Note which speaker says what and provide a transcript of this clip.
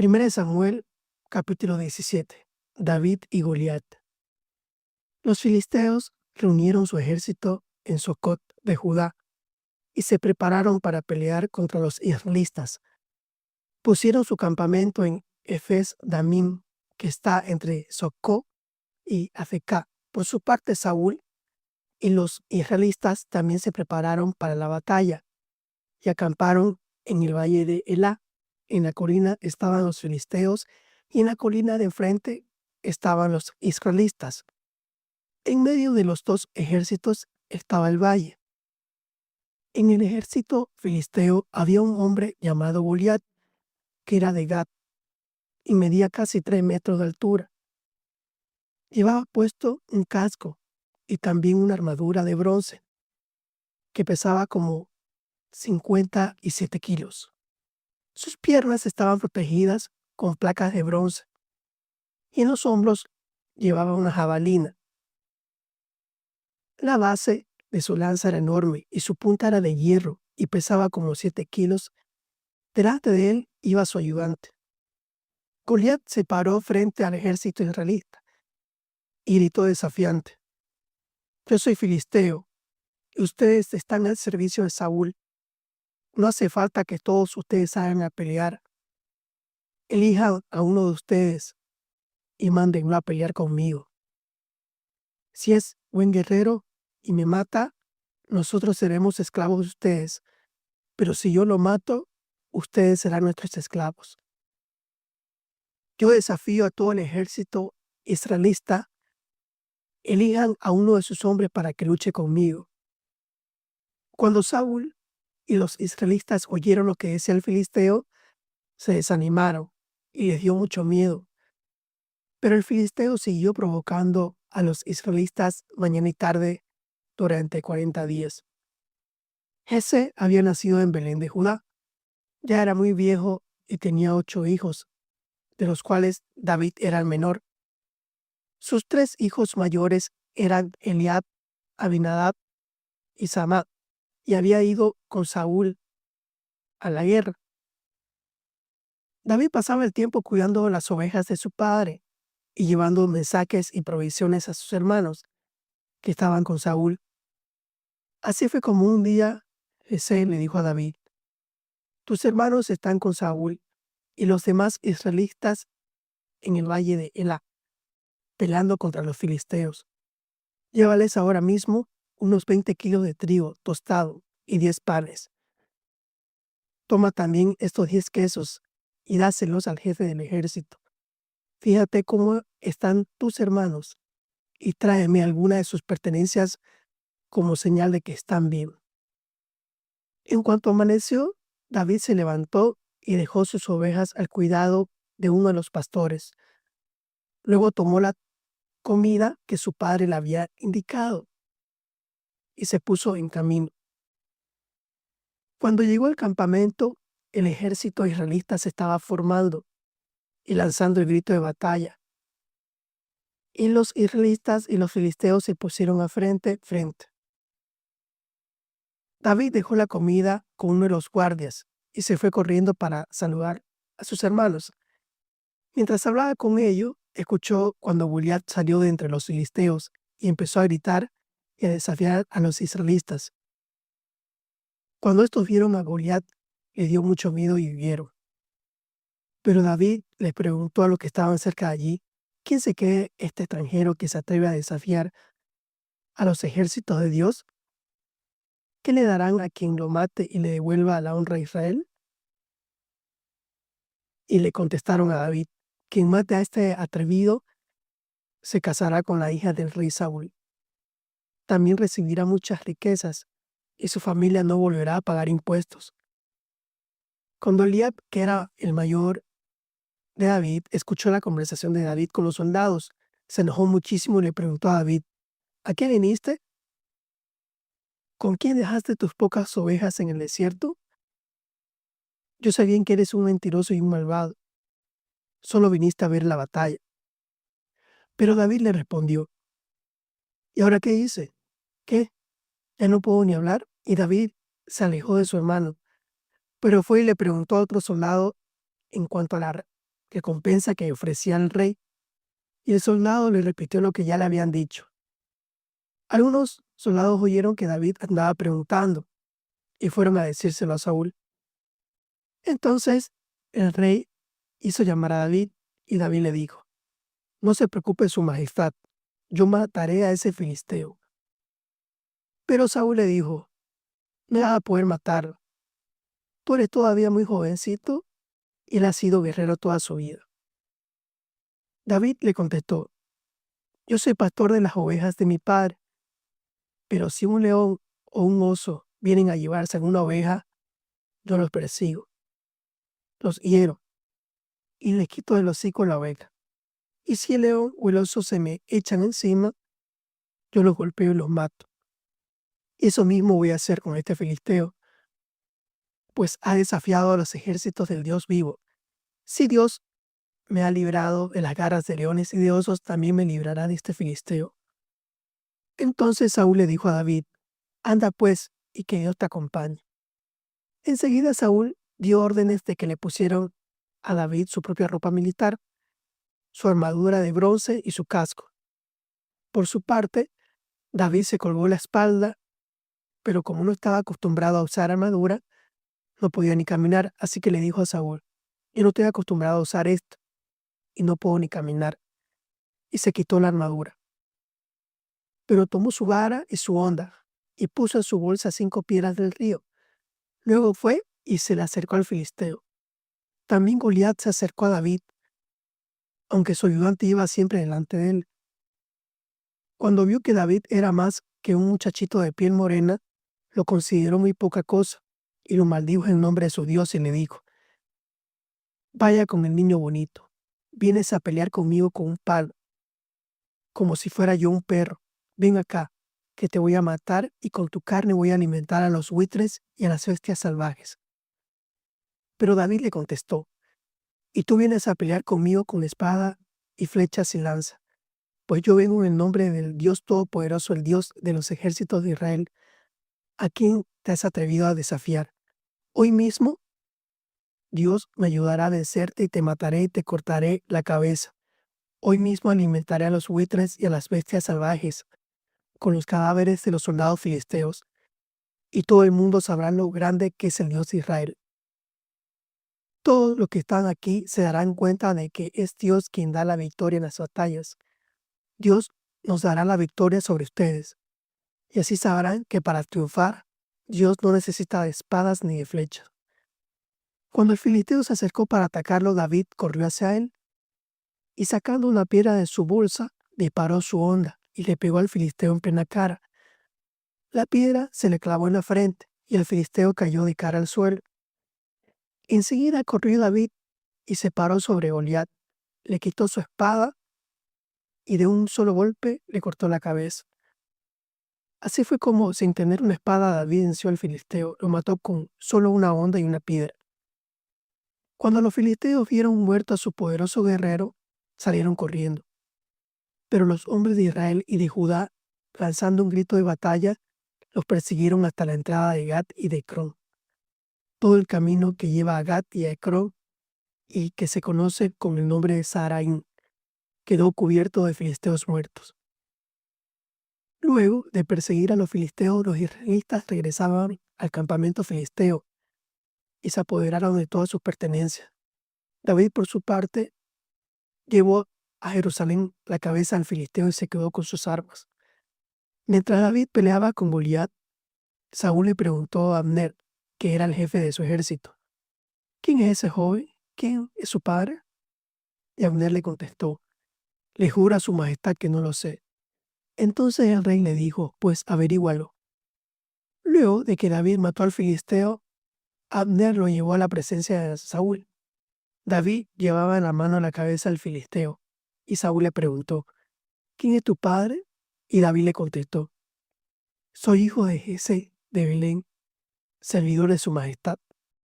Speaker 1: Primera de Samuel, capítulo 17. David y Goliat. Los filisteos reunieron su ejército en Socot de Judá y se prepararon para pelear contra los israelitas. Pusieron su campamento en Efes Damim, que está entre Socot y Afecá. Por su parte, Saúl y los israelitas también se prepararon para la batalla y acamparon en el valle de Elá. En la colina estaban los filisteos y en la colina de enfrente estaban los israelitas. En medio de los dos ejércitos estaba el valle. En el ejército filisteo había un hombre llamado Goliat, que era de Gat y medía casi 3 metros de altura. Llevaba puesto un casco y también una armadura de bronce, que pesaba como 57 kilos. Sus piernas estaban protegidas con placas de bronce y en los hombros llevaba una jabalina. La base de su lanza era enorme y su punta era de hierro y pesaba como 7 kilos. Delante de él iba su ayudante. Goliat se paró frente al ejército israelita y gritó desafiante: «Yo soy filisteo y ustedes están al servicio de Saúl. No hace falta que todos ustedes salgan a pelear. Elijan a uno de ustedes y mándenlo a pelear conmigo. Si es buen guerrero y me mata, nosotros seremos esclavos de ustedes, pero si yo lo mato, ustedes serán nuestros esclavos. Yo desafío a todo el ejército israelita, elijan a uno de sus hombres para que luche conmigo». Cuando Saúl y los israelitas oyeron lo que decía el filisteo, se desanimaron y les dio mucho miedo. Pero el filisteo siguió provocando a los israelitas mañana y tarde durante 40 días. Jesse había nacido en Belén de Judá. Ya era muy viejo y tenía 8 hijos, de los cuales David era el menor. Sus 3 hijos mayores eran Eliab, Abinadab y Samá, y había ido con Saúl a la guerra. David pasaba el tiempo cuidando las ovejas de su padre y llevando mensajes y provisiones a sus hermanos que estaban con Saúl. Así fue como un día Jesse le dijo a David: «Tus hermanos están con Saúl y los demás israelitas en el valle de Elá, peleando contra los filisteos. Llévales ahora mismo unos 20 kilos de trigo tostado y 10 panes. Toma también estos 10 quesos y dáselos al jefe del ejército. Fíjate cómo están tus hermanos y tráeme alguna de sus pertenencias como señal de que están bien». En cuanto amaneció, David se levantó y dejó sus ovejas al cuidado de uno de los pastores. Luego tomó la comida que su padre le había indicado y se puso en camino. Cuando llegó al campamento, el ejército israelita se estaba formando y lanzando el grito de batalla. Y los israelitas y los filisteos se pusieron a frente. David dejó la comida con uno de los guardias y se fue corriendo para saludar a sus hermanos. Mientras hablaba con ellos, escuchó cuando Goliat salió de entre los filisteos y empezó a gritar y a desafiar a los israelitas. Cuando estos vieron a Goliat, les dio mucho miedo y huyeron. Pero David les preguntó a los que estaban cerca de allí: «¿Quién se cree este extranjero que se atreve a desafiar a los ejércitos de Dios? ¿Qué le darán a quien lo mate y le devuelva la honra a Israel?». Y le contestaron a David: «Quien mate a este atrevido se casará con la hija del rey Saúl. También recibirá muchas riquezas y su familia no volverá a pagar impuestos». Cuando Eliab, que era el mayor de David, escuchó la conversación de David con los soldados, se enojó muchísimo y le preguntó a David: «¿A qué viniste? ¿Con quién dejaste tus pocas ovejas en el desierto? Yo sé bien que eres un mentiroso y un malvado. Solo viniste a ver la batalla». Pero David le respondió: «¿Y ahora qué hice? ¿Qué? ¿Ya no puedo ni hablar?». Y David se alejó de su hermano, pero fue y le preguntó a otro soldado en cuanto a la recompensa que ofrecía el rey, y el soldado le repitió lo que ya le habían dicho. Algunos soldados oyeron que David andaba preguntando y fueron a decírselo a Saúl. Entonces el rey hizo llamar a David y David le dijo: «No se preocupe su majestad, yo mataré a ese filisteo». Pero Saúl le dijo: «No vas a poder matarlo. Tú eres todavía muy jovencito y él ha sido guerrero toda su vida». David le contestó: «Yo soy pastor de las ovejas de mi padre, pero si un león o un oso vienen a llevarse alguna oveja, yo los persigo, los hiero y les quito del hocico la oveja. Y si el león o el oso se me echan encima, yo los golpeo y los mato. Eso mismo voy a hacer con este filisteo, pues ha desafiado a los ejércitos del Dios vivo. Si Dios me ha librado de las garras de leones y de osos, también me librará de este filisteo». Entonces Saúl le dijo a David: «Anda pues, y que Dios te acompañe». Enseguida Saúl dio órdenes de que le pusieron a David su propia ropa militar, su armadura de bronce y su casco. Por su parte, David se colgó la espalda, pero como no estaba acostumbrado a usar armadura, no podía ni caminar, así que le dijo a Saúl: «Yo no estoy acostumbrado a usar esto, y no puedo ni caminar». Y se quitó la armadura. Pero tomó su vara y su honda, y puso en su bolsa 5 piedras del río. Luego fue y se le acercó al filisteo. También Goliat se acercó a David, aunque su ayudante iba siempre delante de él. Cuando vio que David era más que un muchachito de piel morena, lo consideró muy poca cosa, y lo maldijo en nombre de su Dios y le dijo: «Vaya con el niño bonito, vienes a pelear conmigo con un palo, como si fuera yo un perro. Ven acá, que te voy a matar y con tu carne voy a alimentar a los buitres y a las bestias salvajes». Pero David le contestó: «Y tú vienes a pelear conmigo con espada y flechas y lanza. Pues yo vengo en el nombre del Dios Todopoderoso, el Dios de los ejércitos de Israel, a quien te has atrevido a desafiar. Hoy mismo Dios me ayudará a vencerte y te mataré y te cortaré la cabeza. Hoy mismo alimentaré a los buitres y a las bestias salvajes con los cadáveres de los soldados filisteos, y todo el mundo sabrá lo grande que es el Dios de Israel. Todos los que están aquí se darán cuenta de que es Dios quien da la victoria en las batallas. Dios nos dará la victoria sobre ustedes, y así sabrán que para triunfar, Dios no necesita de espadas ni de flechas». Cuando el filisteo se acercó para atacarlo, David corrió hacia él y, sacando una piedra de su bolsa, disparó su honda y le pegó al filisteo en plena cara. La piedra se le clavó en la frente y el filisteo cayó de cara al suelo. Enseguida corrió David y se paró sobre Goliat, le quitó su espada y de un solo golpe le cortó la cabeza. Así fue como, sin tener una espada, David venció al filisteo, lo mató con solo una honda y una piedra. Cuando los filisteos vieron muerto a su poderoso guerrero, salieron corriendo. Pero los hombres de Israel y de Judá, lanzando un grito de batalla, los persiguieron hasta la entrada de Gat y de Ecrón. Todo el camino que lleva a Gat y a Ecrón, y que se conoce con el nombre de Saharaim, quedó cubierto de filisteos muertos. Luego de perseguir a los filisteos, los israelitas regresaban al campamento filisteo y se apoderaron de todas sus pertenencias. David, por su parte, llevó a Jerusalén la cabeza al filisteo y se quedó con sus armas. Mientras David peleaba con Goliat, Saúl le preguntó a Abner, que era el jefe de su ejército: «¿Quién es ese joven? ¿Quién es su padre?». Y Abner le contestó: «Le juro a su majestad que no lo sé». Entonces el rey le dijo: «Pues averígualo». Luego de que David mató al filisteo, Abner lo llevó a la presencia de Saúl. David llevaba en la mano la cabeza del filisteo, y Saúl le preguntó: «¿Quién es tu padre?». Y David le contestó: «Soy hijo de Jesé de Belén, servidor de su majestad».